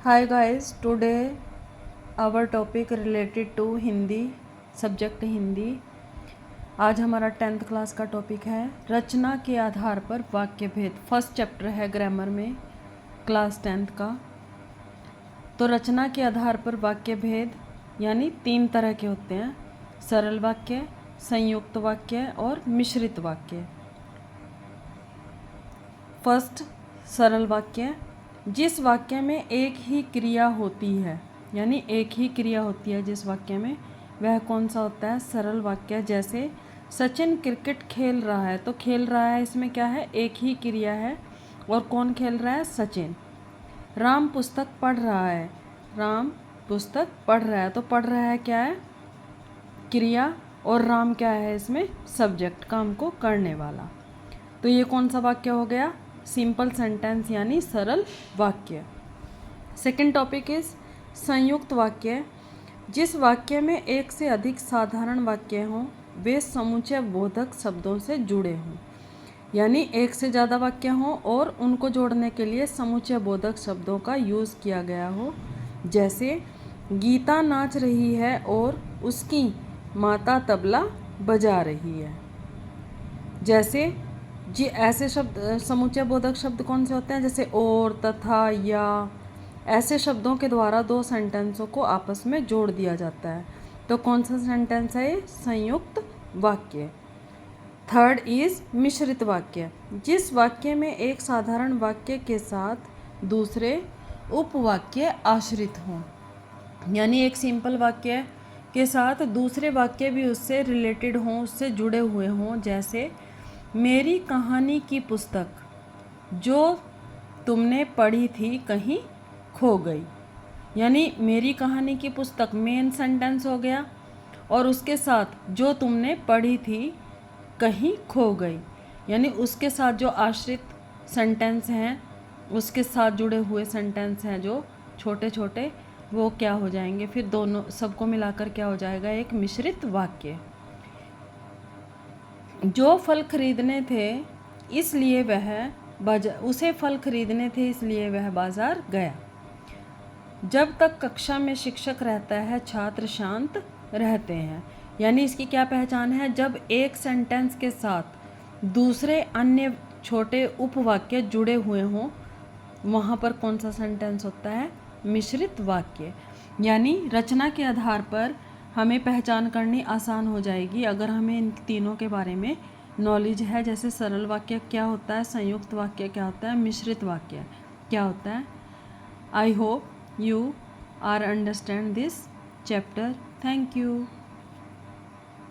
Hi guys, today our topic related to Hindi subject Hindi. आज हमारा 10th class का topic है रचना के आधार पर वाक्य भेद। फर्स्ट चैप्टर है ग्रामर में क्लास 10th का। तो रचना के आधार पर वाक्य भेद यानी 3 तरह के होते हैं, सरल वाक्य, संयुक्त वाक्य और मिश्रित वाक्य। फर्स्ट सरल वाक्य, जिस वाक्य में एक ही क्रिया होती है, यानी एक ही क्रिया होती है जिस वाक्य में, वह कौन सा होता है? सरल वाक्य। जैसे सचिन क्रिकेट खेल रहा है, तो खेल रहा है इसमें क्या है? एक ही क्रिया है। और कौन खेल रहा है? सचिन। राम पुस्तक पढ़ रहा है, राम पुस्तक पढ़ रहा है, तो पढ़ रहा है क्या है? क्रिया। और राम क्या है इसमें? सब्जेक्ट, काम को करने वाला। तो ये कौन सा वाक्य हो गया? सिंपल सेंटेंस यानी सरल वाक्य। सेकंड टॉपिक इज संयुक्त वाक्य। जिस वाक्य में एक से अधिक साधारण वाक्य हों, वे समुच्चय बोधक शब्दों से जुड़े हों, यानी एक से ज़्यादा वाक्य हों और उनको जोड़ने के लिए समुच्चय बोधक शब्दों का यूज़ किया गया हो। जैसे गीता नाच रही है और उसकी माता तबला बजा रही है। जैसे जी ऐसे शब्द समुच्चय बोधक शब्द कौन से होते हैं? जैसे और, तथा, या। ऐसे शब्दों के द्वारा दो सेंटेंसों को आपस में जोड़ दिया जाता है। तो कौन सा सेंटेंस है ये? संयुक्त वाक्य। थर्ड इज मिश्रित वाक्य। जिस वाक्य में एक साधारण वाक्य के साथ दूसरे उपवाक्य आश्रित हों, यानी एक सिंपल वाक्य के साथ दूसरे वाक्य भी उससे रिलेटेड हों, उससे जुड़े हुए हों। जैसे मेरी कहानी की पुस्तक जो तुमने पढ़ी थी कहीं खो गई, यानी मेरी कहानी की पुस्तक मेन सेंटेंस हो गया और उसके साथ जो तुमने पढ़ी थी कहीं खो गई, यानी उसके साथ जो आश्रित सेंटेंस हैं, उसके साथ जुड़े हुए सेंटेंस हैं जो छोटे छोटे, वो क्या हो जाएंगे? फिर दोनों सबको मिलाकर क्या हो जाएगा? एक मिश्रित वाक्य। जो फल खरीदने थे इसलिए उसे फल खरीदने थे इसलिए वह बाजार गया। जब तक कक्षा में शिक्षक रहता है छात्र शांत रहते हैं, यानी इसकी क्या पहचान है? जब एक सेंटेंस के साथ दूसरे अन्य छोटे उपवाक्य जुड़े हुए हों, वहाँ पर कौन सा सेंटेंस होता है? मिश्रित वाक्य। यानी रचना के आधार पर हमें पहचान करनी आसान हो जाएगी अगर हमें इन तीनों के बारे में नॉलेज है। जैसे सरल वाक्य क्या होता है, संयुक्त वाक्य क्या होता है, मिश्रित वाक्य क्या होता है। I hope you are understand this chapter. Thank you.